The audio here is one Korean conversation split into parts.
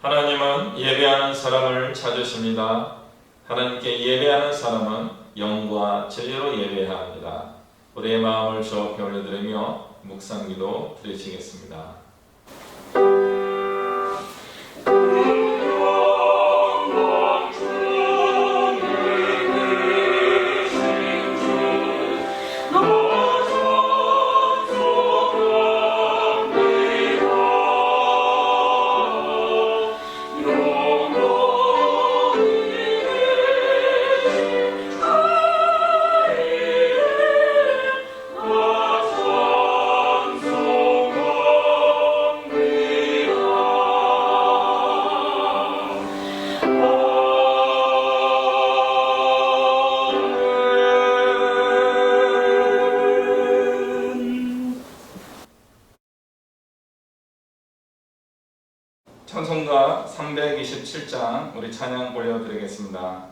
하나님은 예배하는 사람을 찾으십니다. 하나님께 예배하는 사람은 영과 진리로 예배해야 합니다. 우리의 마음을 주 앞에 올려드리며 묵상기도 드리시겠습니다. 찬송가 327장 우리 찬양 올려드리겠습니다.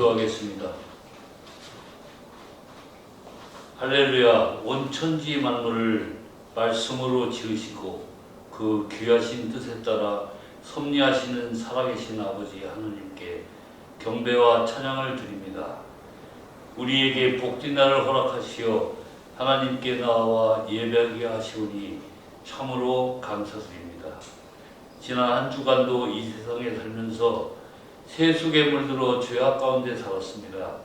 기도하겠습니다. 할렐루야. 온 천지 만물을 말씀으로 지으시고 그 귀하신 뜻에 따라 섭리하시는 살아계신 아버지 하느님께 경배와 찬양을 드립니다. 우리에게 복된 날을 허락하시어 하나님께 나와 예배하게 하시오니 참으로 감사드립니다. 지난 한 주간도 이 세상에 살면서 세속에 물들어 죄악 가운데 살았습니다.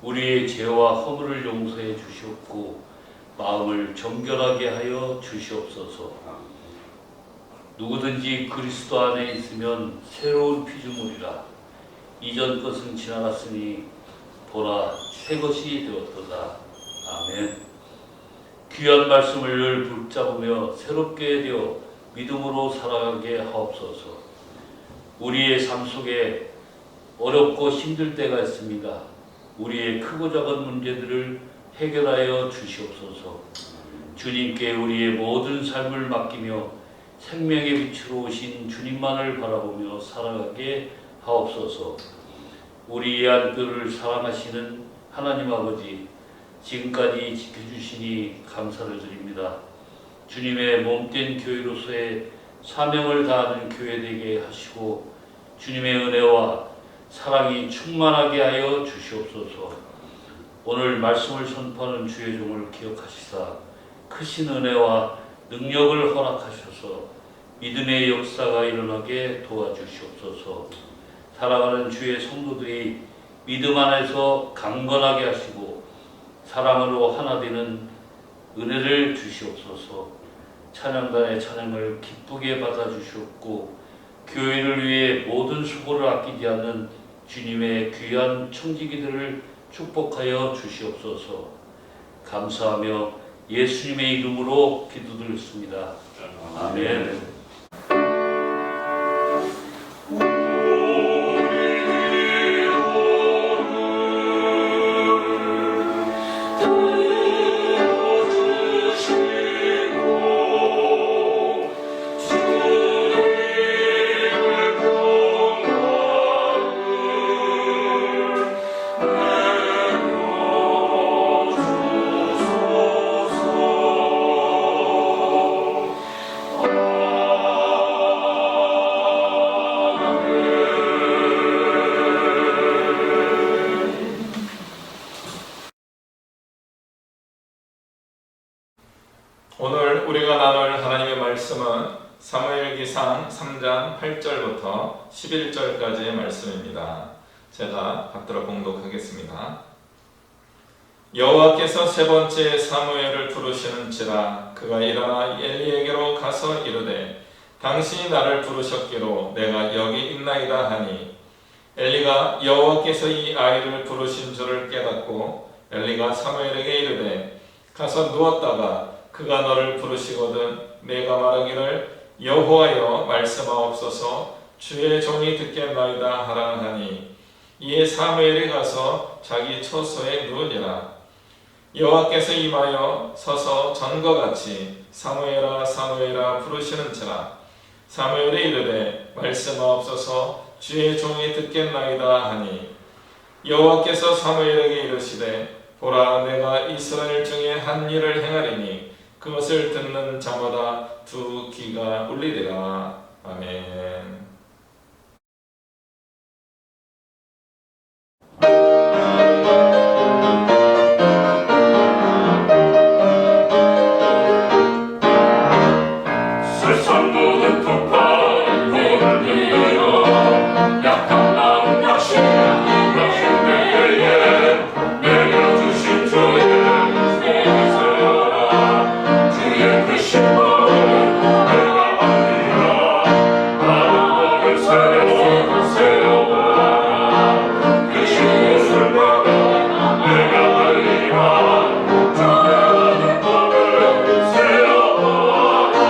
우리의 죄와 허물을 용서해 주시옵고 마음을 정결하게 하여 주시옵소서. 누구든지 그리스도 안에 있으면 새로운 피조물이라. 이전 것은 지나갔으니 보라 새 것이 되었도다. 아멘. 귀한 말씀을 늘 붙잡으며 새롭게 되어 믿음으로 살아가게 하옵소서. 우리의 삶 속에 어렵고 힘들 때가 있습니다. 우리의 크고 작은 문제들을 해결하여 주시옵소서. 주님께 우리의 모든 삶을 맡기며 생명의 빛으로 오신 주님만을 바라보며 살아가게 하옵소서. 우리의 아들을 사랑하시는 하나님 아버지, 지금까지 지켜주시니 감사를 드립니다. 주님의 몸된 교회로서의 사명을 다하는 교회 되게 하시고 주님의 은혜와 사랑이 충만하게 하여 주시옵소서. 오늘 말씀을 선포하는 주의 종을 기억하시사 크신 은혜와 능력을 허락하셔서 믿음의 역사가 일어나게 도와주시옵소서. 살아가는 주의 성도들이 믿음 안에서 강건하게 하시고 사랑으로 하나 되는 은혜를 주시옵소서. 찬양단의 찬양을 기쁘게 받아주시옵고 교회를 위해 모든 수고를 아끼지 않는 주님의 귀한 청지기들을 축복하여 주시옵소서. 감사하며 예수님의 이름으로 기도드렸습니다. 아멘. 오늘 우리가 나눌 하나님의 말씀은 사무엘기상 3장 8절부터 11절까지의 말씀입니다. 제가 받들어 봉독하겠습니다. 여호와께서 세 번째 사무엘을 부르시는지라 그가 일어나 엘리에게로 가서 이르되 당신이 나를 부르셨기로 내가 여기 있나이다 하니 엘리가 여호와께서 이 아이를 부르신 줄을 깨닫고 엘리가 사무엘에게 이르되 가서 누웠다가 그가 너를 부르시거든 내가 말하기를 여호와여 말씀하옵소서 주의 종이 듣겠나이다 하라 하니 이에 사무엘이 가서 자기 처소에 누우니라. 여호와께서 임하여 서서 전과 같이 사무엘아 사무엘아 부르시는지라. 사무엘이 이르되 말씀하옵소서 주의 종이 듣겠나이다 하니 여호와께서 사무엘에게 이르시되 보라 내가 이스라엘 중에 한 일을 행하리니 그것을 듣는 자마다 두 귀가 울리리라. 아멘. 세상 모든 폭발 모든 이유로 약한 마음 역시 때에 내가 주신 주의 세워라. 주의 그 신복을 내가 알리라. 나는 너를 세워라. 그 신복을 내가 알리라. 주의 법을 세워라.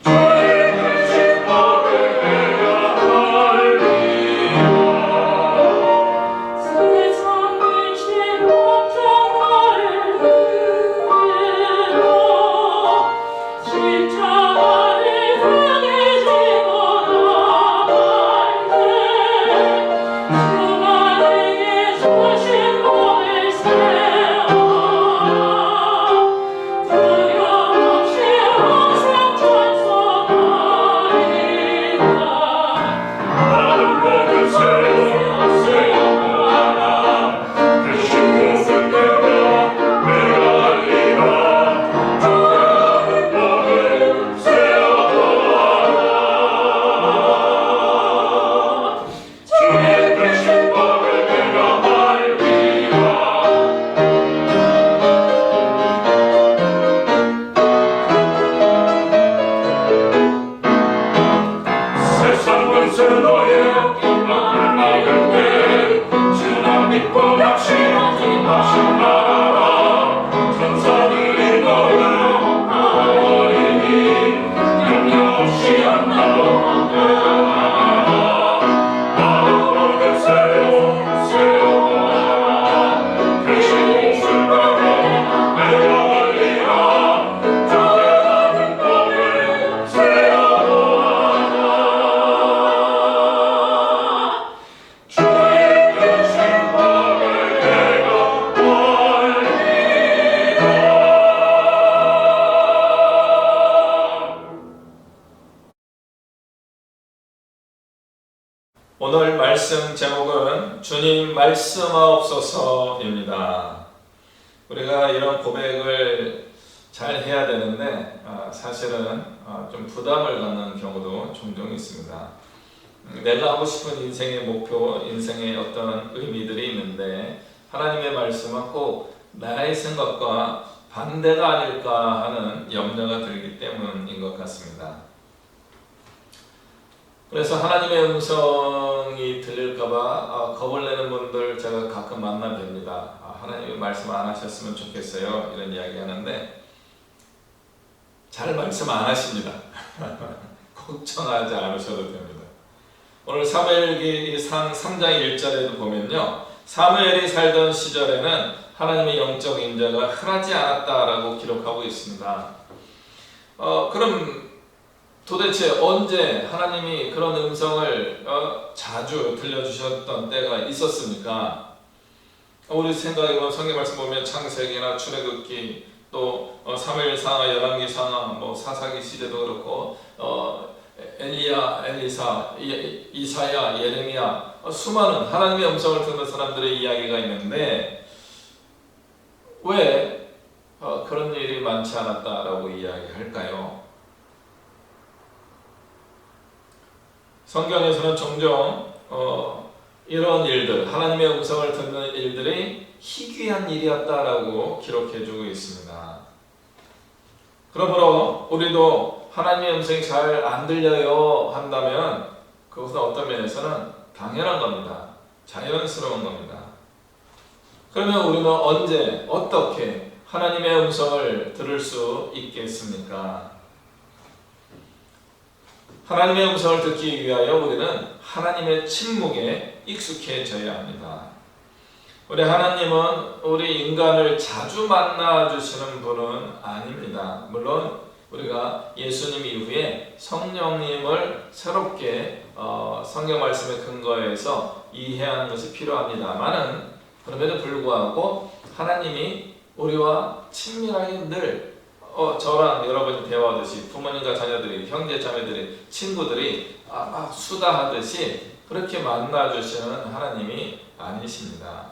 주의 그 신복을 내가 알리라. 세상을 침묵한 나를 그대로 십자가를 향해 지고 나갈 때 주가 내게 주신 몸을 세워라. 두려움없이 항상 찬송하리라. 나는 너를 세워라. 그 신복을 내가 알리라. 주의 법을 세워라. 주의 그 신복을 내가 알리라. 세상 권세 너의 앞을 막을 때 주나 믿고 낙심하지 마시라. 오늘 말씀 제목은 주님 말씀하옵소서입니다. 우리가 이런 고백을 잘 해야 되는데 사실은 좀 부담을 갖는 경우도 종종 있습니다. 내가 하고 싶은 인생의 목표, 인생의 어떤 의미들이 있는데 하나님의 말씀은 꼭 나의 생각과 반대가 아닐까 하는 염려가 들기 때문인 것 같습니다. 그래서 하나님의 음성이 들릴까봐 겁을 내는 분들 제가 가끔 만나 뵙니다. 하나님의 말씀 안 하셨으면 좋겠어요, 이런 이야기 하는데 잘 말씀 안 하십니다. 걱정하지 않으셔도 됩니다. 오늘 사무엘기상 3장 1절에도 보면요, 사무엘이 살던 시절에는 하나님의 영적 인자가 흔하지 않았다라고 기록하고 있습니다. 그럼 도대체 언제 하나님이 그런 음성을 자주 들려주셨던 때가 있었습니까? 우리 생각해보면 성경 말씀 보면 창세기나 출애굽기 또 사무엘상, 열왕기상, 사사기 시대도 그렇고 엘리야, 엘리사, 이사야, 예레미야 수많은 하나님의 음성을 듣는 사람들의 이야기가 있는데 왜 그런 일이 많지 않았다라고 이야기할까요? 성경에서는 종종 이런 일들, 하나님의 음성을 듣는 일들이 희귀한 일이었다라고 기록해주고 있습니다. 그러므로 우리도 하나님의 음성이 잘 안 들려요 한다면 그것은 어떤 면에서는 당연한 겁니다. 자연스러운 겁니다. 그러면 우리는 언제 어떻게 하나님의 음성을 들을 수 있겠습니까? 하나님의 음성을 듣기 위하여 우리는 하나님의 침묵에 익숙해져야 합니다. 우리 하나님은 우리 인간을 자주 만나주시는 분은 아닙니다. 물론 우리가 예수님 이후에 성령님을 새롭게 성경 말씀에 근거해서 이해하는 것이 필요합니다만은 그럼에도 불구하고 하나님이 우리와 친밀하게 늘 저랑 여러분이 대화하듯이 부모님과 자녀들이, 형제 자매들이, 친구들이 막 수다하듯이 그렇게 만나주시는 하나님이 아니십니다.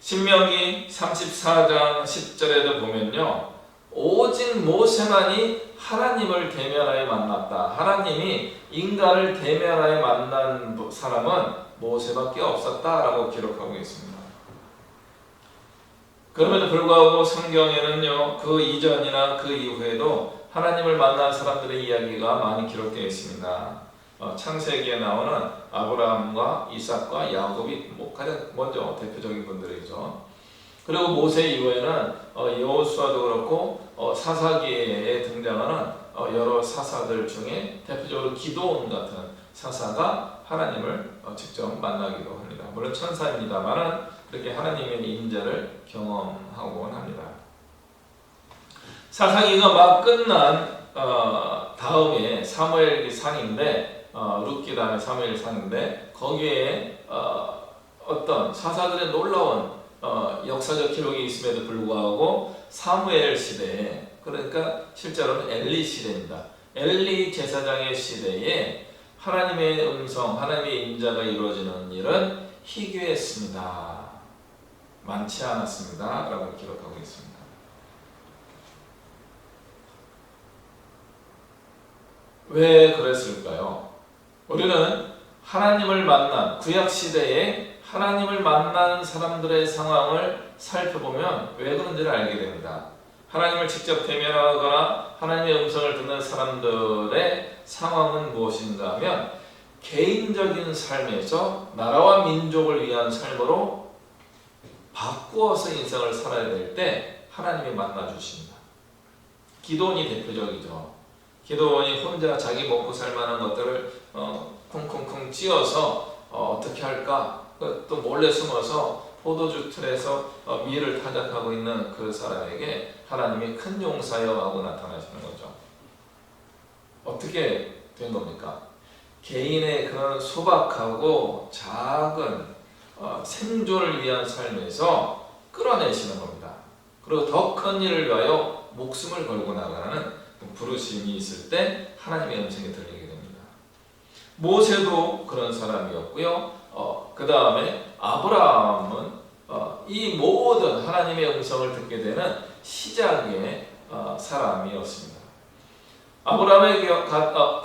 신명기 34장 10절에도 보면요, 오직 모세만이 하나님을 대면하여 만났다. 하나님이 인간을 대면하여 만난 사람은 모세밖에 없었다라고 기록하고 있습니다. 그럼에도 불구하고 성경에는요, 그 이전이나 그 이후에도 하나님을 만난 사람들의 이야기가 많이 기록되어 있습니다. 창세기에 나오는 아브라함과 이삭과 야곱이 가장 먼저 대표적인 분들이죠. 그리고 모세 이후에는 여호수아도 그렇고 사사기에 등장하는 여러 사사들 중에 대표적으로 기도원 같은 사사가 하나님을 직접 만나기도 합니다. 물론 천사입니다만은 그렇게 하나님의 인자를 경험하곤 합니다. 사사기가 막 끝난 다음에 사무엘상인데 룻기 다음에 사무엘상인데 거기에 어떤 사사들의 놀라운 역사적 기록이 있음에도 불구하고 사무엘 시대에, 그러니까 실제로는 엘리 시대입니다. 엘리 제사장의 시대에 하나님의 음성, 하나님의 인자가 이루어지는 일은 희귀했습니다. 많지 않았습니다. 라고 기록하고 있습니다. 왜 그랬을까요? 우리는 하나님을 만난 구약시대에 하나님을 만난 사람들의 상황을 살펴보면 왜 그런지를 알게 됩니다. 하나님을 직접 대면하거나 하나님의 음성을 듣는 사람들의 상황은 무엇인가 하면 개인적인 삶에서 나라와 민족을 위한 삶으로 바꾸어서 인생을 살아야 될 때 하나님이 만나주십니다. 기도원이 대표적이죠. 기도원이 혼자 자기 먹고 살만한 것들을 쿵쿵쿵 찧어서 어떻게 할까? 또 몰래 숨어서 포도주 틀에서 밀을 타작하고 있는 그 사람에게 하나님이 큰 용사여 하고 나타나시는 거죠. 어떻게 된 겁니까? 개인의 그런 소박하고 작은 생존을 위한 삶에서 끌어내시는 겁니다. 그리고 더 큰 일을 위하여 목숨을 걸고 나가는 부르심이 있을 때 하나님의 음성이 들리게 됩니다. 모세도 그런 사람이었고요. 그 다음에 아브라함은 이 모든 하나님의 음성을 듣게 되는 시작의 사람이었습니다. 아브라함의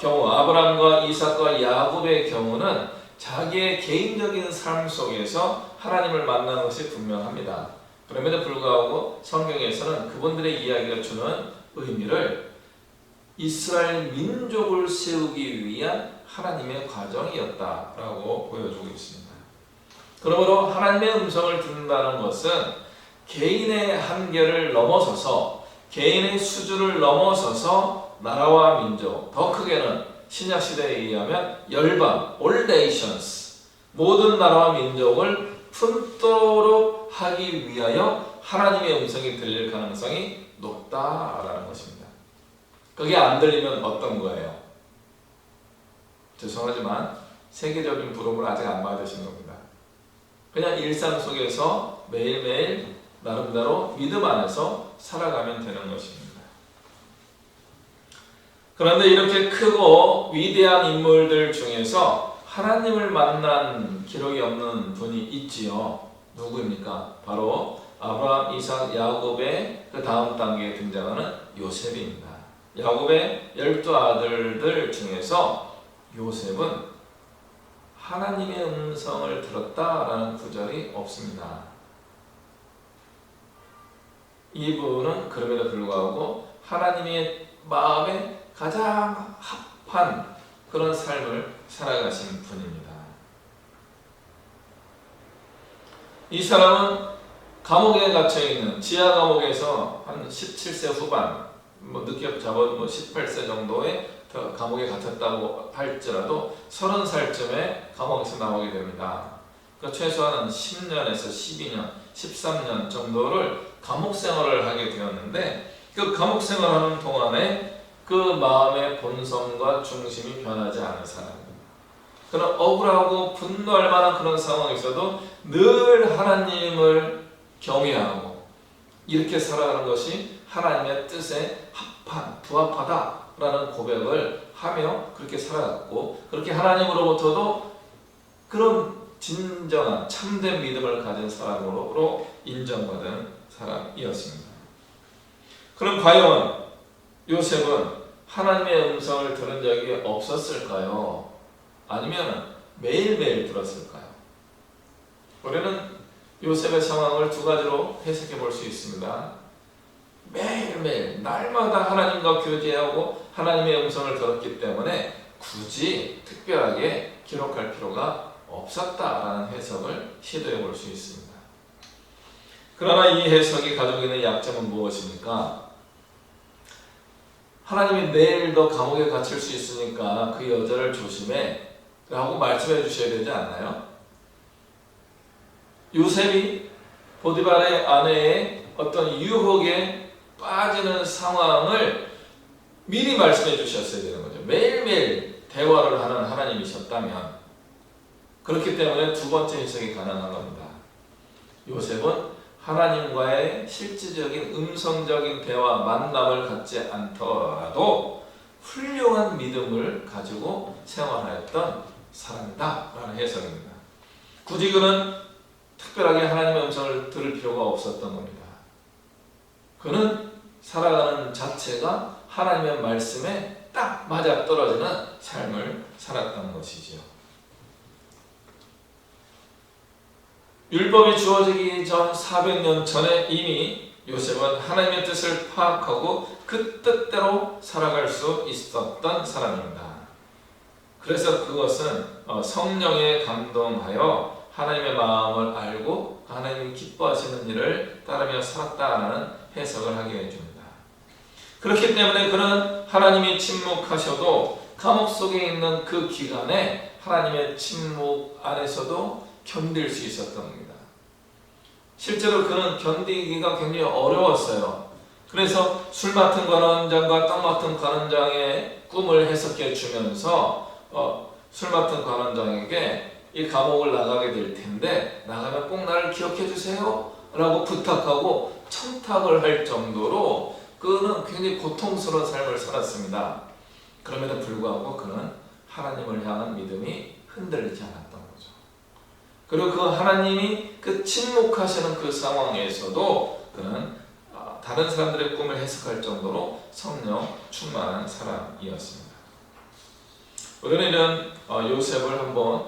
경우, 아브라함과 이삭과 야곱의 경우는 자기의 개인적인 삶 속에서 하나님을 만나는 것이 분명합니다. 그럼에도 불구하고 성경에서는 그분들의 이야기가 주는 의미를 이스라엘 민족을 세우기 위한 하나님의 과정이었다라고 보여주고 있습니다. 그러므로 하나님의 음성을 듣는다는 것은 개인의 한계를 넘어서서, 개인의 수준을 넘어서서 나라와 민족, 더 크게는 신약시대에 의하면 열방, all nations, 모든 나라와 민족을 품도록 하기 위하여 하나님의 음성이 들릴 가능성이 높다라는 것입니다. 그게 안 들리면 어떤 거예요? 죄송하지만 세계적인 부름을 아직 안 받으신 겁니다. 그냥 일상 속에서 매일매일 나름대로 믿음 안에서 살아가면 되는 것입니다. 그런데 이렇게 크고 위대한 인물들 중에서 하나님을 만난 기록이 없는 분이 있지요. 누구입니까? 바로 아브라함, 이삭, 야곱의 그 다음 단계에 등장하는 요셉입니다. 야곱의 12아들들 중에서 요셉은 하나님의 음성을 들었다라는 구절이 없습니다. 이분은 그럼에도 불구하고 하나님의 마음에 가장 합한 그런 삶을 살아가신 분입니다. 이 사람은 감옥에 갇혀있는 지하 감옥에서 한 17세 후반, 늦게 잡아도 18세 정도의 감옥에 갇혔다고 할지라도 30살쯤에 감옥에서 나오게 됩니다. 그러니까 최소한 10년에서 12년, 13년 정도를 감옥 생활을 하게 되었는데, 그 감옥 생활하는 동안에 그 마음의 본성과 중심이 변하지 않은 사람입니다. 그런 억울하고 분노할 만한 그런 상황에서도 늘 하나님을 경외하고 이렇게 살아가는 것이 하나님의 뜻에 합한, 부합하다라는 고백을 하며 그렇게 살아갔고, 그렇게 하나님으로부터도 그런 진정한 참된 믿음을 가진 사람으로 인정받은 사람이었습니다. 그럼 과연 요셉은 하나님의 음성을 들은 적이 없었을까요? 아니면 매일매일 들었을까요? 우리는 요셉의 상황을 두 가지로 해석해 볼 수 있습니다. 매일매일 날마다 하나님과 교제하고 하나님의 음성을 들었기 때문에 굳이 특별하게 기록할 필요가 없었다라는 해석을 시도해 볼 수 있습니다. 그러나 이 해석이 가지고 있는 약점은 무엇입니까? 하나님이 내일도 감옥에 갇힐 수 있으니까 그 여자를 조심해 라고 말씀해 주셔야 되지 않나요? 요셉이 보디발의 아내의 어떤 유혹에 빠지는 상황을 미리 말씀해 주셨어야 되는 거죠. 매일매일 대화를 하는 하나님이셨다면. 그렇기 때문에 두 번째 해석이 가능한 겁니다. 요셉은 하나님과의 실질적인 음성적인 대화, 만남을 갖지 않더라도 훌륭한 믿음을 가지고 생활하였던 사람이다 라는 해석입니다. 굳이 그는 특별하게 하나님의 음성을 들을 필요가 없었던 겁니다. 그는 살아가는 자체가 하나님의 말씀에 딱 맞아떨어지는 삶을 살았던 것이지요. 율법이 주어지기 전 400년 전에 이미 요셉은 하나님의 뜻을 파악하고 그 뜻대로 살아갈 수 있었던 사람입니다. 그래서 그것은 성령에 감동하여 하나님의 마음을 알고 하나님이 기뻐하시는 일을 따르며 살았다는 해석을 하게 해줍니다. 그렇기 때문에 그는 하나님이 침묵하셔도 감옥 속에 있는 그 기간에 하나님의 침묵 안에서도 견딜 수 있었던 겁니다. 실제로 그는 견디기가 굉장히 어려웠어요. 그래서 술 맡은 관원장과 떡 맡은 관원장의 꿈을 해석해 주면서 술 맡은 관원장에게 이 감옥을 나가게 될 텐데 나가면 꼭 나를 기억해 주세요 라고 부탁하고 청탁을 할 정도로 그는 굉장히 고통스러운 삶을 살았습니다. 그럼에도 불구하고 그는 하나님을 향한 믿음이 흔들리지 않았던 거죠. 그리고 그 하나님이 그 침묵하시는 그 상황에서도 그는 다른 사람들의 꿈을 해석할 정도로 성령 충만한 사람이었습니다. 우리는 이런 요셉을 한번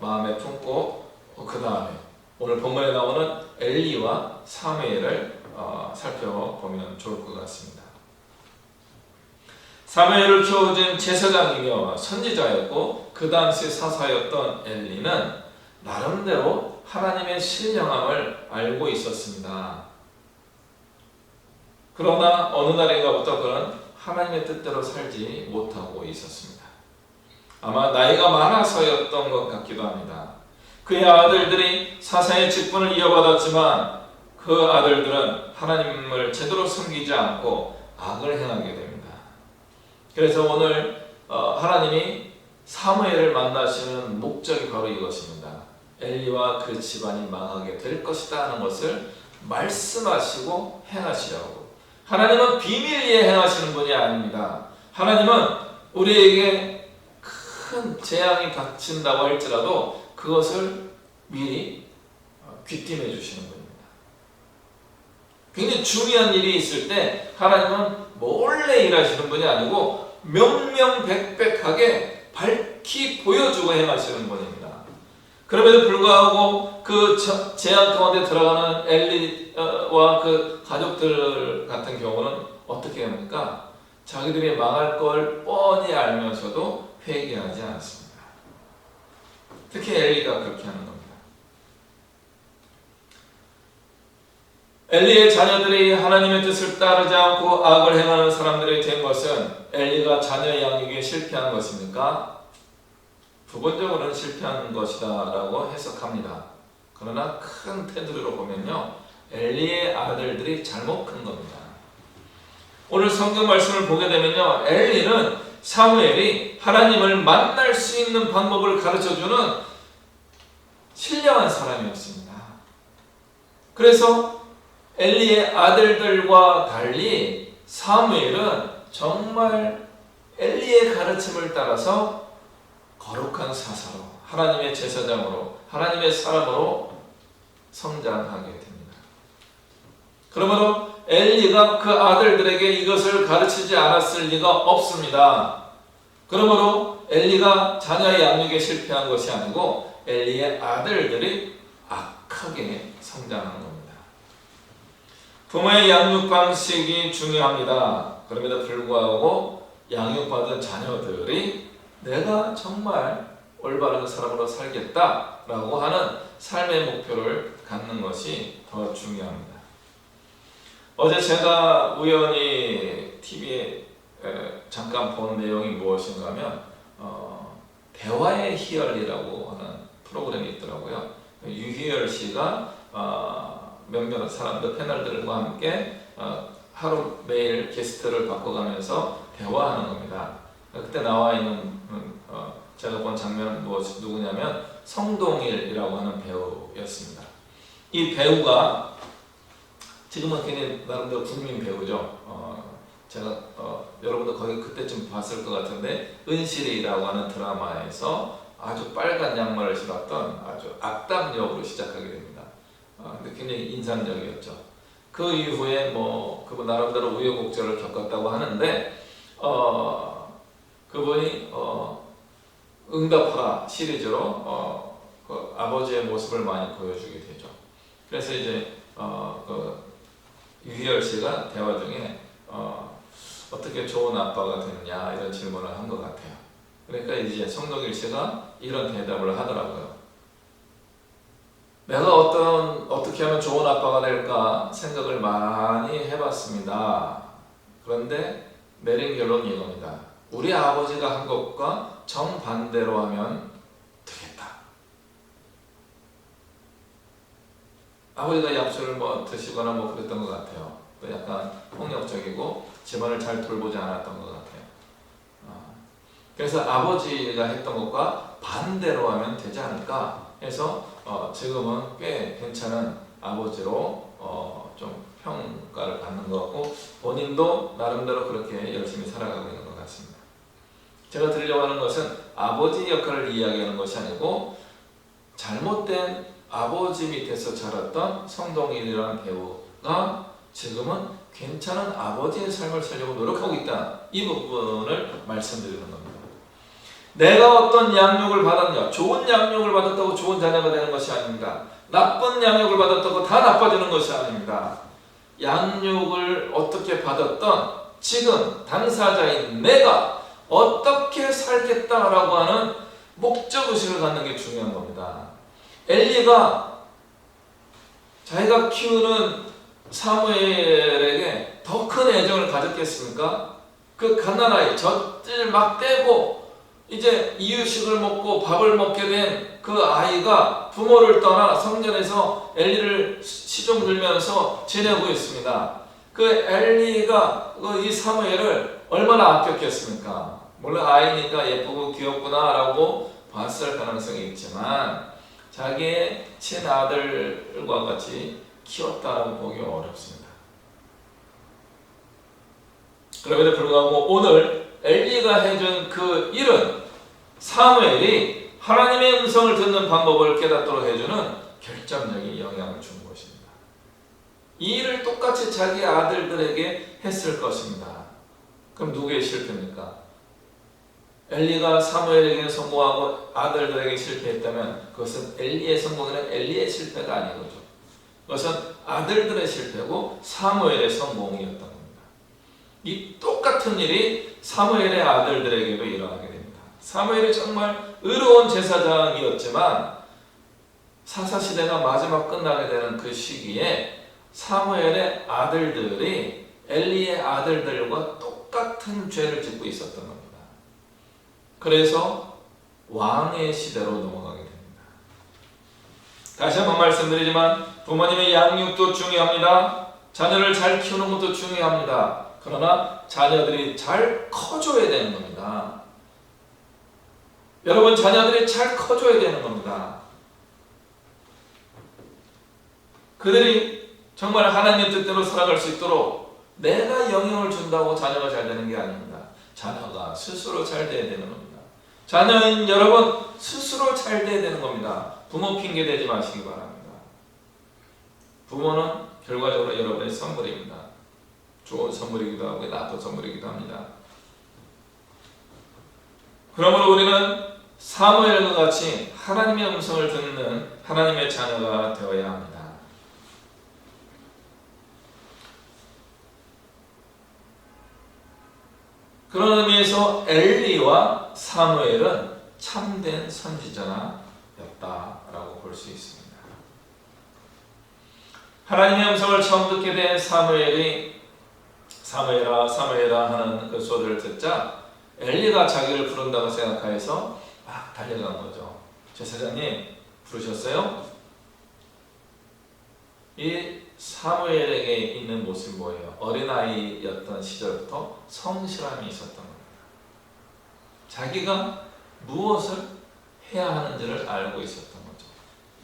마음에 품고 그 다음에 오늘 본문에 나오는 엘리와 사무엘을 살펴보면 좋을 것 같습니다. 사무엘을 키워준 제사장이며 선지자였고 그 당시 사사였던 엘리는 나름대로 하나님의 신령함을 알고 있었습니다. 그러나 어느 날인가부터 그는 하나님의 뜻대로 살지 못하고 있었습니다. 아마 나이가 많아서였던 것 같기도 합니다. 그의 아들들이 사사의 직분을 이어받았지만 그 아들들은 하나님을 제대로 섬기지 않고 악을 행하게 됩니다. 그래서 오늘 하나님이 사무엘을 만나시는 목적이 바로 이것입니다. 엘리와 그 집안이 망하게 될 것이다 하는 것을 말씀하시고 행하시려고. 하나님은 비밀리에 행하시는 분이 아닙니다. 하나님은 우리에게 큰 재앙이 닥친다고 할지라도 그것을 미리 귀띔해 주시는 분입니다. 굉장히 중요한 일이 있을 때 하나님은 몰래 일하시는 분이 아니고 명명백백하게 밝히 보여주고 행하시는 분입니다. 그럼에도 불구하고 그 재앙 가운데 들어가는 엘리와 그 가족들 같은 경우는 어떻게 합니까? 자기들이 망할 걸 뻔히 알면서도 회개하지 않습니다. 특히 엘리가 그렇게 하는 겁니다. 엘리의 자녀들이 하나님의 뜻을 따르지 않고 악을 행하는 사람들이 된 것은 엘리가 자녀 양육에 실패한 것입니까? 부분적으로는 실패한 것이다 라고 해석합니다. 그러나 큰 테두리로 보면요, 엘리의 아들들이 잘못 큰 겁니다. 오늘 성경 말씀을 보게 되면요, 엘리는 사무엘이 하나님을 만날 수 있는 방법을 가르쳐주는 신령한 사람이었습니다. 그래서 엘리의 아들들과 달리 사무엘은 정말 엘리의 가르침을 따라서 거룩한 사사로, 하나님의 제사장으로, 하나님의 사람으로 성장하게 됩니다. 그러므로 엘리가 그 아들들에게 이것을 가르치지 않았을 리가 없습니다. 그러므로 엘리가 자녀의 양육에 실패한 것이 아니고 엘리의 아들들이 악하게 성장한 겁니다. 부모의 양육 방식이 중요합니다. 그럼에도 불구하고 양육받은 자녀들이 내가 정말 올바른 사람으로 살겠다라고 하는 삶의 목표를 갖는 것이 더 중요합니다. 어제 제가 우연히 TV에 잠깐 본 내용이 무엇인가 하면 대화의 희열이라고 하는 프로그램이 있더라고요. 유희열 씨가 몇몇 사람들 패널들과 함께 하루 매일 게스트를 바꿔가면서 대화하는 겁니다. 그때 나와 있는 제가 본 장면은 누구냐면 성동일이라고 하는 배우였습니다. 이 배우가 지금은 굉장히 나름대로 국민 배우죠. 제가 여러분도 거기 그때쯤 봤을 것 같은데 은실이라고 하는 드라마에서 아주 빨간 양말을 신었던 아주 악당 역으로 시작하게 됩니다. 근데 굉장히 인상적이었죠. 그 이후에 그분 나름대로 우여곡절을 겪었다고 하는데 그분이 응답하라 시리즈로 그 아버지의 모습을 많이 보여주게 되죠. 그래서 이제 유희열 씨가 대화 중에 어떻게 좋은 아빠가 됐냐 이런 질문을 한 것 같아요. 그러니까 이제 성동일 씨가 이런 대답을 하더라고요. 내가 어떻게 하면 좋은 아빠가 될까 생각을 많이 해봤습니다. 그런데 내린 결론이 이겁니다. 우리 아버지가 한 것과 정반대로 하면 되겠다. 아버지가 약초를 드시거나 그랬던 것 같아요. 또 약간 폭력적이고 집안을 잘 돌보지 않았던 것 같아요. 그래서 아버지가 했던 것과 반대로 하면 되지 않을까 해서 지금은 꽤 괜찮은 아버지로 좀 평가를 받는 것 같고 본인도 나름대로 그렇게 열심히 살아가고 있는 것 같습니다. 제가 드리려고 하는 것은 아버지 역할을 이야기하는 것이 아니고 잘못된 아버지 밑에서 자랐던 성동일이라는 배우가 지금은 괜찮은 아버지의 삶을 살려고 노력하고 있다. 이 부분을 말씀드리는 겁니다. 내가 어떤 양육을 받았냐, 좋은 양육을 받았다고 좋은 자녀가 되는 것이 아닙니다. 나쁜 양육을 받았다고 다 나빠지는 것이 아닙니다. 양육을 어떻게 받았던 지금 당사자인 내가 어떻게 살겠다라고 하는 목적의식을 갖는 게 중요한 겁니다. 엘리가 자기가 키우는 사무엘에게 더 큰 애정을 가졌겠습니까? 그 갓난아이 젖을 막 떼고 이제 이유식을 먹고 밥을 먹게 된 그 아이가 부모를 떠나 성전에서 엘리를 시종 들면서 지내고 있습니다. 그 엘리가 이 사무엘을 얼마나 아꼈겠습니까? 물론 아이니까 예쁘고 귀엽구나 라고 봤을 가능성이 있지만 자기의 친아들과 같이 키웠다라고 보기 어렵습니다. 그럼에도 불구하고 오늘 엘리가 해준 그 일은 사무엘이 하나님의 음성을 듣는 방법을 깨닫도록 해주는 결정적인 영향을 준 것입니다. 이 일을 똑같이 자기 아들들에게 했을 것입니다. 그럼 누구의 실패입니까? 엘리가 사무엘에게 성공하고 아들들에게 실패했다면 그것은 엘리의 성공이나 엘리의 실패가 아니거죠. 그것은 아들들의 실패고 사무엘의 성공이었던 겁니다. 이 똑같은 일이 사무엘의 아들들에게도 일어나게 됩니다. 사무엘이 정말 의로운 제사장이었지만 사사시대가 마지막 끝나게 되는 그 시기에 사무엘의 아들들이 엘리의 아들들과 똑같은 죄를 짓고 있었던 겁니다. 그래서 왕의 시대로 넘어가게 됩니다. 다시 한번 말씀드리지만 부모님의 양육도 중요합니다. 자녀를 잘 키우는 것도 중요합니다. 그러나 자녀들이 잘 커줘야 되는 겁니다. 여러분, 자녀들이 잘 커줘야 되는 겁니다. 그들이 정말 하나님 뜻대로 살아갈 수 있도록 내가 영향을 준다고 자녀가 잘 되는 게 아닙니다. 자녀가 스스로 잘 돼야 되는 겁니다. 자녀인 여러분 스스로 잘 돼야 되는 겁니다. 부모 핑계 대지 마시기 바랍니다. 부모는 결과적으로 여러분의 선물입니다. 좋은 선물이기도 하고 나쁜 선물이기도 합니다. 그러므로 우리는 사무엘과 같이 하나님의 음성을 듣는 하나님의 자녀가 되어야 합니다. 그런 의미에서 엘리와 사무엘은 참된 선지자였다라고 볼 수 있습니다. 하나님의 음성을 처음 듣게 된 사무엘이 사무엘아 사무엘아 하는 그 소리를 듣자 엘리가 자기를 부른다고 생각해서 막 달려간 거죠. 제사장님 부르셨어요? 이 사무엘에게 있는 모습이 뭐예요? 어린아이였던 시절부터 성실함이 있었던 겁니다. 자기가 무엇을 해야 하는지를 알고 있었던 거죠.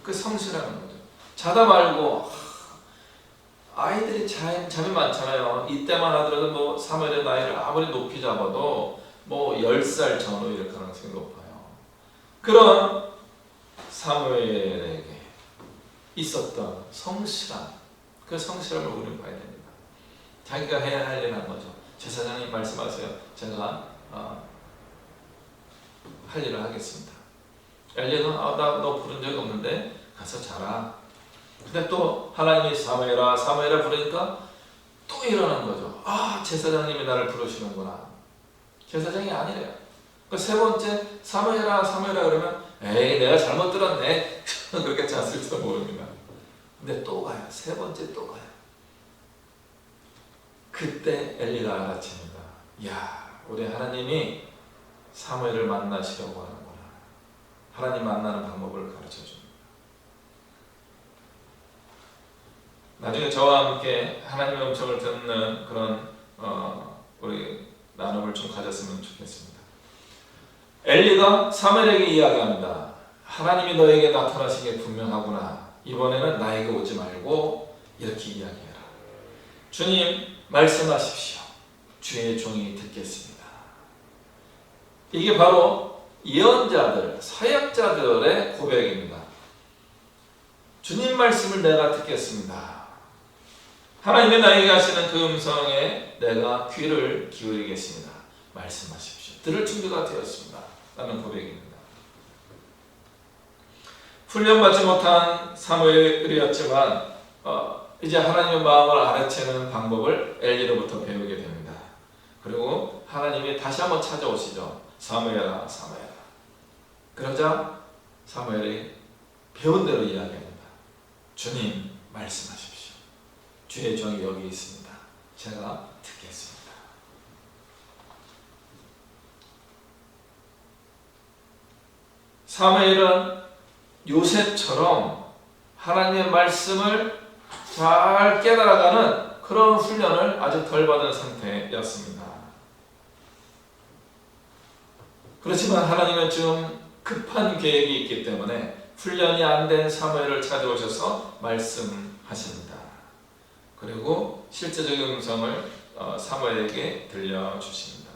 그 성실함인 거죠. 자다 말고 아이들이 잠이 많잖아요. 이때만 하더라도 뭐 사무엘의 나이를 아무리 높이 잡아도 뭐 10살 전후일 가능성이 높아요. 그런 사무엘에게 있었던 성실함, 그 성실함을 우리는 봐야 됩니다. 자기가 해야 할 일을 한 거죠. 제사장님 말씀하세요. 제가 할 일을 하겠습니다. 엘리가 나 너 부른 적이 없는데 가서 자라. 근데 또 하나님이 사무엘아 사무엘아 부르니까 또 일어난 거죠. 제사장님이 나를 부르시는구나. 제사장이 아니래요. 그 세 번째 사무엘아 사무엘아 그러면 에이 내가 잘못 들었네 그렇게 잤을지도 모릅니다. 근데 또 가요. 세 번째 또 가요. 그때 엘리가 알아챕니다. 이야 우리 하나님이 사무엘을 만나시려고 하는구나. 하나님 만나는 방법을 가르쳐줍니다. 나중에 저와 함께 하나님의 음성을 듣는 그런 우리 나눔을 좀 가졌으면 좋겠습니다. 엘리가 사무엘에게 이야기합니다. 하나님이 너에게 나타나신 게 분명하구나. 이번에는 나에게 오지 말고 이렇게 이야기해라. 주님 말씀하십시오. 주의 종이 듣겠습니다. 이게 바로 예언자들, 사역자들의 고백입니다. 주님 말씀을 내가 듣겠습니다. 하나님의 나에게 하시는 그 음성에 내가 귀를 기울이겠습니다. 말씀하십시오. 들을 준비가 되었습니다. 라는 고백입니다. 훈련받지 못한 사무엘이었지만 이제 하나님의 마음을 알아채는 방법을 엘리로부터 배우게 됩니다. 그리고 하나님이 다시 한번 찾아오시죠. 사무엘아, 사무엘아. 그러자 사무엘이 배운 대로 이야기합니다. 주님 말씀하십시오. 주의 종이 여기 있습니다. 제가 듣겠습니다. 사무엘은 요셉처럼 하나님의 말씀을 잘 깨달아가는 그런 훈련을 아직 덜 받은 상태였습니다. 그렇지만 하나님은 지금 급한 계획이 있기 때문에 훈련이 안 된 사무엘을 찾아오셔서 말씀하십니다. 그리고 실제적인 음성을 사무엘에게 들려주십니다.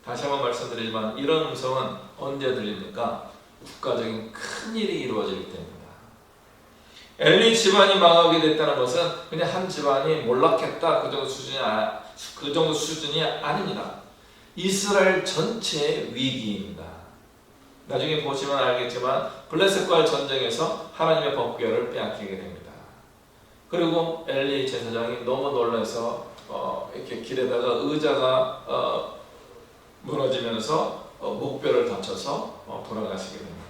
다시 한번 말씀드리지만 이런 음성은 언제 들립니까? 국가적인 큰 일이 이루어질 때입니다. 엘리 집안이 망하게 됐다는 것은 그냥 한 집안이 몰락했다 그 정도 수준이 아닙니다. 이스라엘 전체의 위기입니다. 나중에 보시면 알겠지만 블레셋과의 전쟁에서 하나님의 법궤를 빼앗기게 됩니다. 그리고 엘리 제사장이 너무 놀라서 이렇게 길에다가 의자가 무너지면서 목뼈를 다쳐서 돌아가시게 됩니다.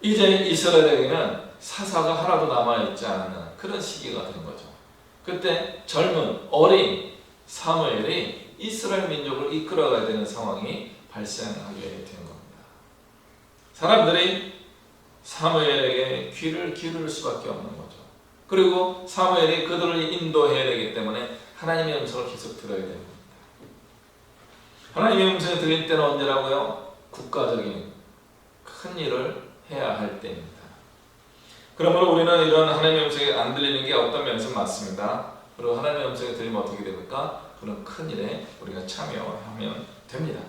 이제 이스라엘에게는 사사가 하나도 남아있지 않는 그런 시기가 된 거죠. 그때 젊은 어린 사무엘이 이스라엘 민족을 이끌어가야 되는 상황이 발생하게 된 겁니다. 사람들이 사무엘에게 귀를 기울일 수밖에 없는 거죠. 그리고 사무엘이 그들을 인도해야 되기 때문에 하나님의 음성을 계속 들어야 됩니다. 하나님의 음성이 들릴 때는 언제라고요? 국가적인 큰 일을 해야 할 때입니다. 그러므로 우리는 이런 하나님의 음성이 안 들리는 게 어떤 면에서 맞습니다. 그리고 하나님의 음성이 들리면 어떻게 됩니까? 그런 큰 일에 우리가 참여하면 됩니다.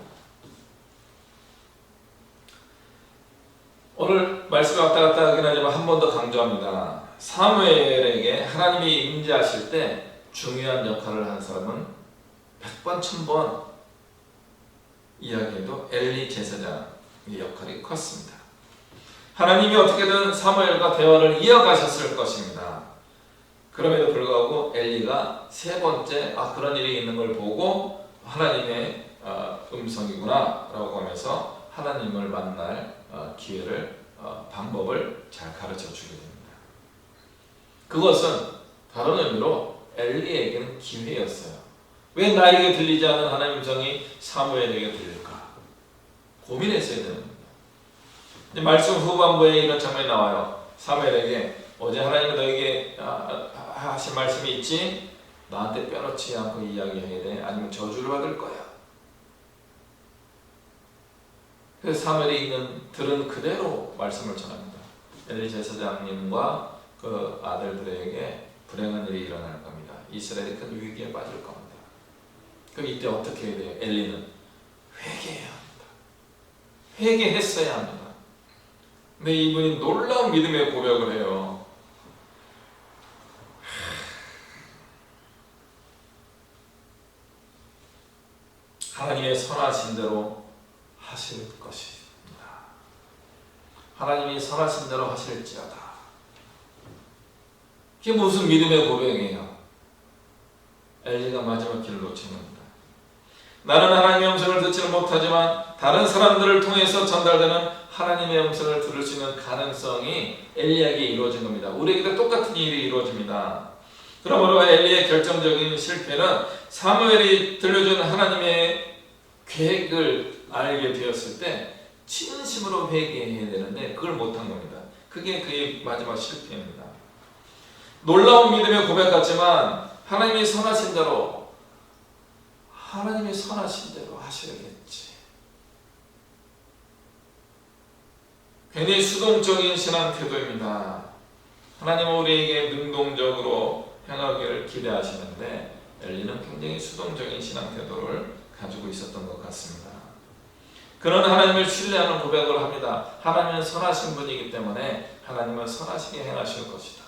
오늘 말씀을 왔다 갔다 하긴 하지만 한 번 더 강조합니다. 사무엘에게 하나님이 임재하실 때 중요한 역할을 한 사람은 100번, 1000번 이야기해도 엘리 제사장의 역할이 컸습니다. 하나님이 어떻게든 사무엘과 대화를 이어가셨을 것입니다. 그럼에도 불구하고 엘리가 세 번째 그런 일이 있는 걸 보고 하나님의 음성이구나 라고 하면서 하나님을 만날 기회를 방법을 잘 가르쳐 주게 됩니다. 그것은 다른 의미로 엘리에게는 기회였어요. 왜 나에게 들리지 않는 하나님의 음성이 사무엘에게 들릴까? 고민했어야 되는 겁니다. 말씀 후반부에 이런 장면이 나와요. 사무엘에게 어제 하나님이 너에게 하신 말씀이 있지? 나한테 빼놓지 않고 이야기해야 돼. 아니면 저주를 받을 거야. 그래서 사무엘이 들은 그대로 말씀을 전합니다. 엘리 제사장님과 그 아들들에게 불행한 일이 일어날 겁니다. 이스라엘이 큰 위기에 빠질 겁니다. 그럼 이때 어떻게 해야 돼요? 엘리는 회개해야 합니다. 회개했어야 합니다. 근데 이분이 놀라운 믿음의 고백을 해요. 하나님의 선하신 대로 하실 것입니다. 하나님이 선하신 대로 하실지어다. 그게 무슨 믿음의 고백이에요? 엘리가 마지막 길을 놓친 겁니다. 나는 하나님의 음성을 듣지는 못하지만 다른 사람들을 통해서 전달되는 하나님의 음성을 들을 수 있는 가능성이 엘리에게 이루어진 겁니다. 우리에게도 똑같은 일이 이루어집니다. 그러므로 엘리의 결정적인 실패는 사무엘이 들려준 하나님의 계획을 알게 되었을 때 진심으로 회개해야 되는데 그걸 못한 겁니다. 그게 그의 마지막 실패입니다. 놀라운 믿음의 고백 같지만 하나님이 선하신 대로 하셔야겠지. 괜히 수동적인 신앙 태도입니다. 하나님은 우리에게 능동적으로 행하기를 기대하시는데 엘리는 굉장히 수동적인 신앙 태도를 가지고 있었던 것 같습니다. 그는 하나님을 신뢰하는 고백을 합니다. 하나님은 선하신 분이기 때문에 하나님은 선하시게 행하실 것이다.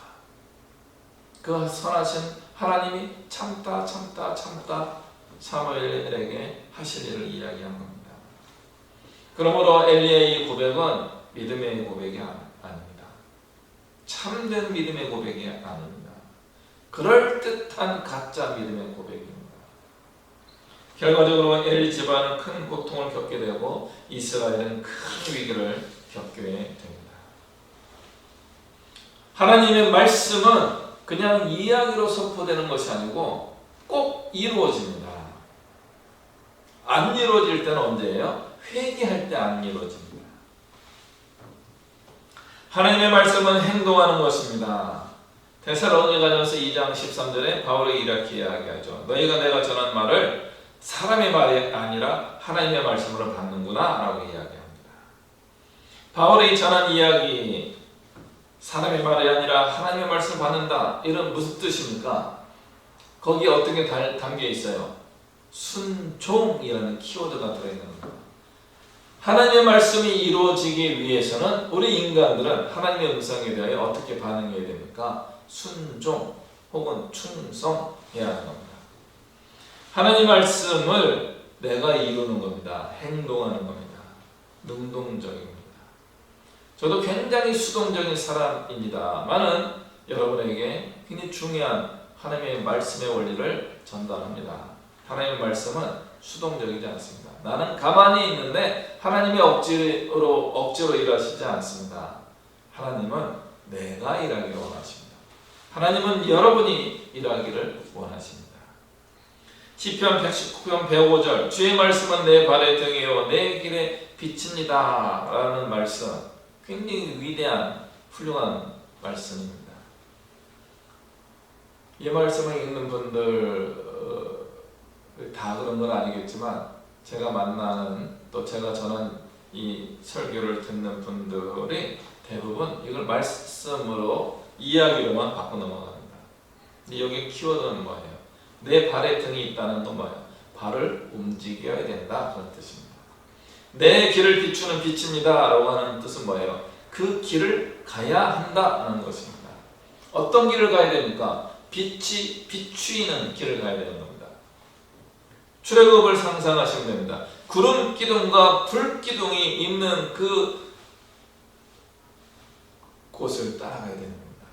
그 선하신 하나님이 참다 사무엘에게 하실 일을 이야기한 겁니다. 그러므로 엘리야의 고백은 믿음의 고백이 아닙니다. 참된 믿음의 고백이 아닙니다. 그럴듯한 가짜 믿음의 고백입니다. 결과적으로 엘 집안은 큰 고통을 겪게 되고 이스라엘은 큰 위기를 겪게 됩니다. 하나님의 말씀은 그냥 이야기로 선포되는 것이 아니고 꼭 이루어집니다. 안 이루어질 때는 언제예요? 회개할 때 안 이루어집니다. 하나님의 말씀은 행동하는 것입니다. 데살로니가전서 2장 13절에 바울이 이렇게 이야기하죠. 너희가 내가 전한 말을 사람의 말이 아니라 하나님의 말씀으로 받는구나 라고 이야기합니다. 바울이 전한 이야기 사람의 말이 아니라 하나님의 말씀을 받는다. 이런 무슨 뜻입니까? 거기에 어떤 게 담겨 있어요? 순종이라는 키워드가 들어있는 겁니다. 하나님의 말씀이 이루어지기 위해서는 우리 인간들은 하나님의 음성에 대하여 어떻게 반응해야 됩니까? 순종 혹은 충성해야 하는 겁니다. 하나님 말씀을 내가 이루는 겁니다. 행동하는 겁니다. 능동적입니다. 저도 굉장히 수동적인 사람입니다만은 여러분에게 굉장히 중요한 하나님의 말씀의 원리를 전달합니다. 하나님의 말씀은 수동적이지 않습니다. 나는 가만히 있는데 하나님이 억지로 일하시지 않습니다. 하나님은 내가 일하기를 원하십니다. 하나님은 여러분이 일하기를 원하십니다. 시편 119편 105절 주의 말씀은 내 발의 등이요 내 길에 빛입니다 라는 말씀, 굉장히 위대한 훌륭한 말씀입니다. 이 말씀을 읽는 분들 다 그런 건 아니겠지만 제가 만나는 또 제가 전한 이 설교를 듣는 분들이 대부분 이걸 말씀으로 이야기로만 바꿔 넘어갑니다. 근데 여기 키워드는 뭐예요? 내 발에 등이 있다는 건 뭐예요? 발을 움직여야 된다 그런 뜻입니다. 내 길을 비추는 빛입니다 라고 하는 뜻은 뭐예요? 그 길을 가야 한다는 것입니다. 어떤 길을 가야 됩니까? 빛이 비추이는 길을 가야 되는 겁니다. 출애굽을 상상하시면 됩니다. 구름 기둥과 불 기둥이 있는 그 곳을 따라가야 되는 겁니다.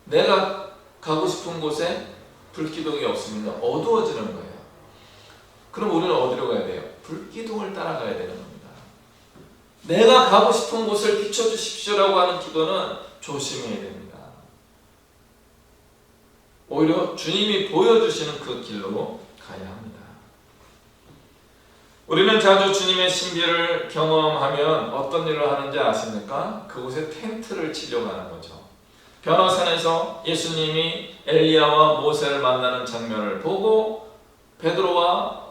내가 가고 싶은 곳에 불기둥이 없으면 어두워지는 거예요. 그럼 우리는 어디로 가야 돼요? 불기둥을 따라가야 되는 겁니다. 내가 가고 싶은 곳을 비춰주십시오라고 하는 기도는 조심해야 됩니다. 오히려 주님이 보여주시는 그 길로 가야 합니다. 우리는 자주 주님의 신비를 경험하면 어떤 일을 하는지 아십니까? 그곳에 텐트를 치려고 하는 거죠. 변화산에서 예수님이 엘리야와 모세를 만나는 장면을 보고 베드로와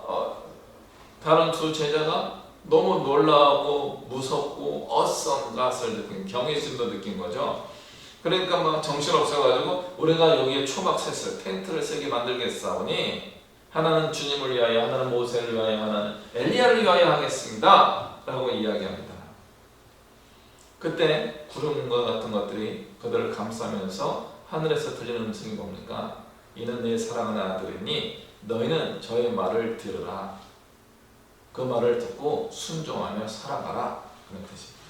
다른 두 제자가 너무 놀라고 무섭고 어썸갓을 느낀, 경외심도 느낀 거죠. 그러니까 막 정신없어가지고 우리가 여기에 초막 셋을 텐트를 세게 만들겠사오니 하나는 주님을 위하여, 하나는 모세를 위하여, 하나는 엘리야를 위하여 하겠습니다 라고 이야기합니다. 그때 구름과 같은 것들이 그들을 감싸면서 하늘에서 들리는 음성이 뭡니까? 이는 내 사랑하는 아들이니 너희는 저의 말을 들으라. 그 말을 듣고 순종하며 살아가라. 그런 뜻입니다.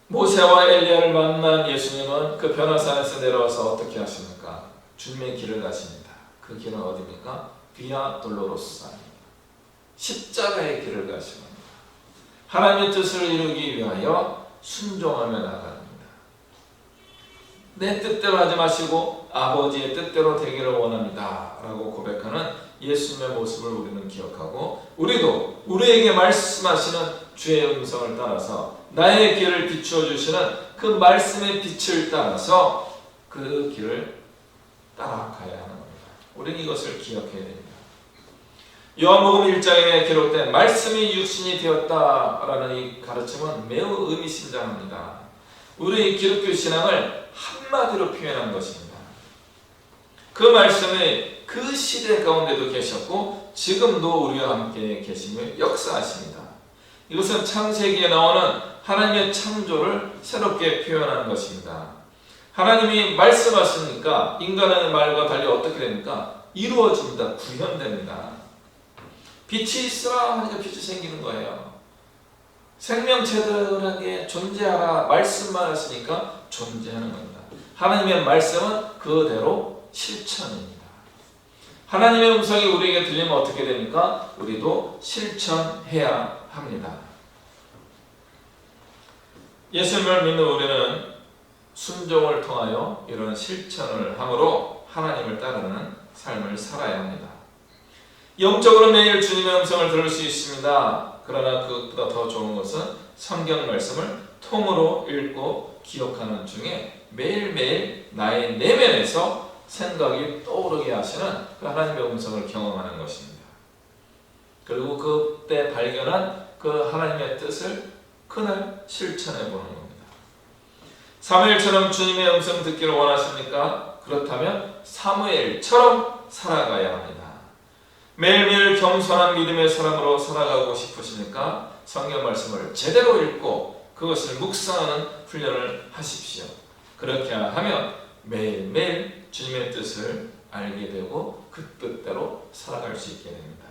모세와 엘리야를 만난 예수님은 그 변화산에서 내려와서 어떻게 하십니까? 주님의 길을 가십니다. 그 길은 어디입니까? 비아 돌로로스 아닙니다. 십자가의 길을 가십니다. 하나님의 뜻을 이루기 위하여 순종하며 나갑니다. 내 뜻대로 하지 마시고 아버지의 뜻대로 되기를 원합니다 라고 고백하는 예수님의 모습을 우리는 기억하고, 우리도 우리에게 말씀하시는 주의 음성을 따라서 나의 길을 비추어 주시는 그 말씀의 빛을 따라서 그 길을 따라가야 하는 겁니다. 우리는 이것을 기억해야 됩니다. 요한복음 1장에 기록된 말씀이 육신이 되었다라는 이 가르침은 매우 의미심장합니다. 우리 기독교 신앙을 한마디로 표현한 것입니다. 그 말씀이 그 시대 가운데도 계셨고 지금도 우리와 함께 계시며 역사하십니다. 이것은 창세기에 나오는 하나님의 창조를 새롭게 표현하는 것입니다. 하나님이 말씀하시니까 인간의 말과 달리 어떻게 됩니까? 이루어집니다. 구현됩니다. 빛이 있으라 하니까 빛이 생기는 거예요. 생명체들에게 존재하라 말씀만 하시니까 존재하는 겁니다. 하나님의 말씀은 그대로 실천입니다. 하나님의 음성이 우리에게 들리면 어떻게 됩니까? 우리도 실천해야 합니다. 예수님을 믿는 우리는 순종을 통하여 이런 실천을 함으로 하나님을 따르는 삶을 살아야 합니다. 영적으로 매일 주님의 음성을 들을 수 있습니다. 그러나 그것보다 더 좋은 것은 성경 말씀을 통으로 읽고 기억하는 중에 매일매일 나의 내면에서 생각이 떠오르게 하시는 그 하나님의 음성을 경험하는 것입니다. 그리고 그때 발견한 그 하나님의 뜻을 그날 실천해 보는 겁니다. 사무엘처럼 주님의 음성 듣기를 원하십니까? 그렇다면 사무엘처럼 살아가야 합니다. 매일매일 겸손한 믿음의 사람으로 살아가고 싶으십니까? 성경 말씀을 제대로 읽고 그것을 묵상하는 훈련을 하십시오. 그렇게 하면 매일매일 주님의 뜻을 알게 되고 그 뜻대로 살아갈 수 있게 됩니다.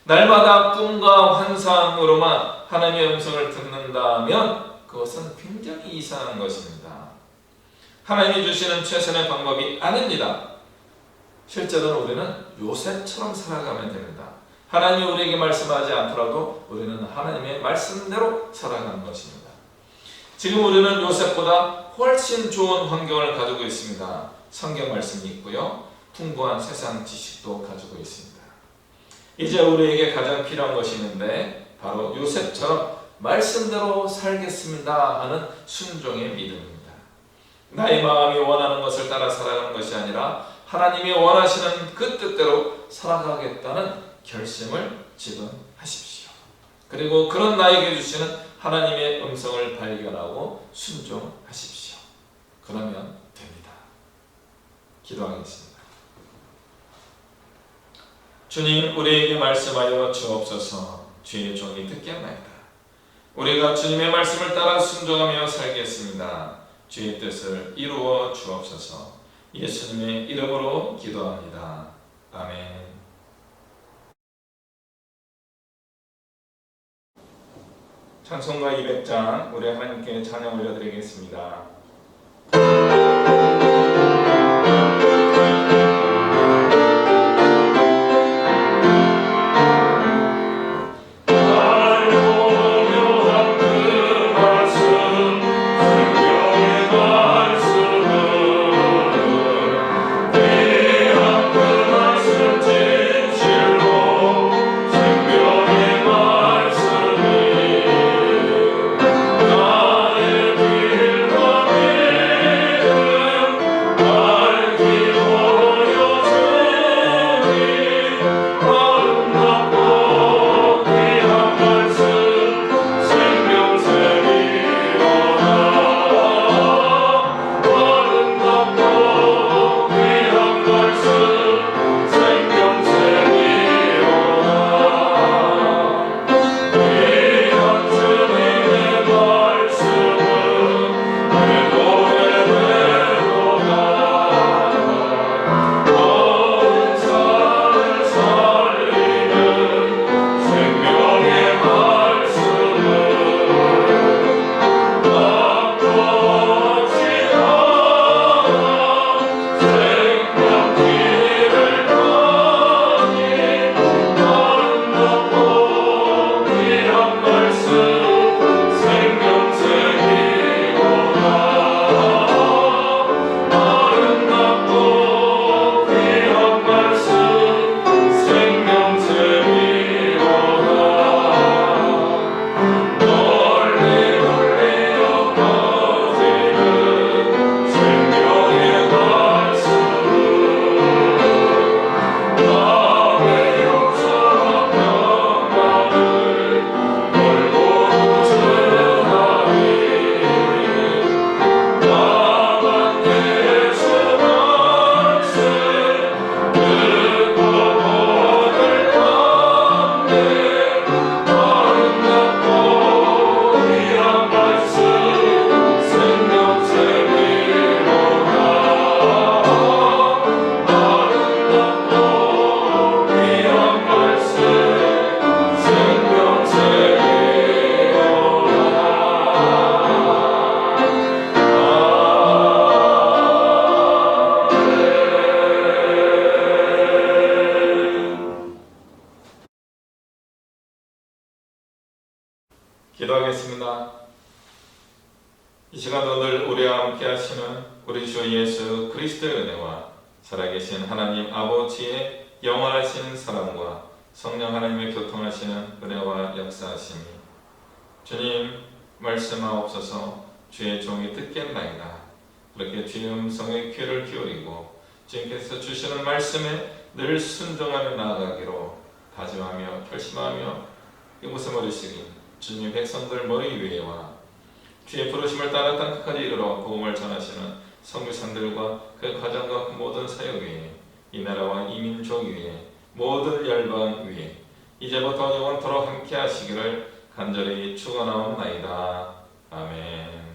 날마다 꿈과 환상으로만 하나님의 음성을 듣는다면 그것은 굉장히 이상한 것입니다. 하나님이 주시는 최선의 방법이 아닙니다. 실제로는 우리는 요셉처럼 살아가면 됩니다. 하나님이 우리에게 말씀하지 않더라도 우리는 하나님의 말씀대로 살아가는 것입니다. 지금 우리는 요셉보다 훨씬 좋은 환경을 가지고 있습니다. 성경 말씀이 있고요. 풍부한 세상 지식도 가지고 있습니다. 이제 우리에게 가장 필요한 것이 있는데 바로 요셉처럼 말씀대로 살겠습니다 하는 순종의 믿음입니다. 나의 마음이 원하는 것을 따라 살아가는 것이 아니라 하나님이 원하시는 그 뜻대로 살아가겠다는 결심을 지금 하십시오. 그리고 그런 나에게 주시는 하나님의 음성을 발견하고 순종하십시오. 그러면 됩니다. 기도하겠습니다. 주님, 우리에게 말씀하여 주옵소서. 주의 종이 듣겠나이다. 우리가 주님의 말씀을 따라 순종하며 살겠습니다. 주의 뜻을 이루어 주옵소서. 예수님의 이름으로 기도합니다. 아멘. 찬송가 200장 우리 하나님께 찬양 올려드리겠습니다. 나의 길 기도하겠습니다. 이 시간도 늘 우리와 함께 하시는 우리 주 예수 그리스도의 은혜와 살아계신 하나님 아버지의 영원하신 사랑과 성령 하나님의 교통하시는 은혜와 역사하심이 주님 말씀하옵소서. 주의 종이 듣겠나이다. 그렇게 주의 음성에 귀를 기울이고 주님께서 주시는 말씀에 늘 순종하며 나아가기로 다짐하며 결심하며 이곳에 머리 숙인 주님의 백성들 머리 위에와 주의 부르심을 따라 땅끝까지 이르러 복음을 전하시는 선교사들과 그 가정과 그 모든 사역 위에 이 나라와 이 민족 위에 모든 열방 위에 이제부터 영원토록 함께 하시기를 간절히 축원하옵나이다. 아멘.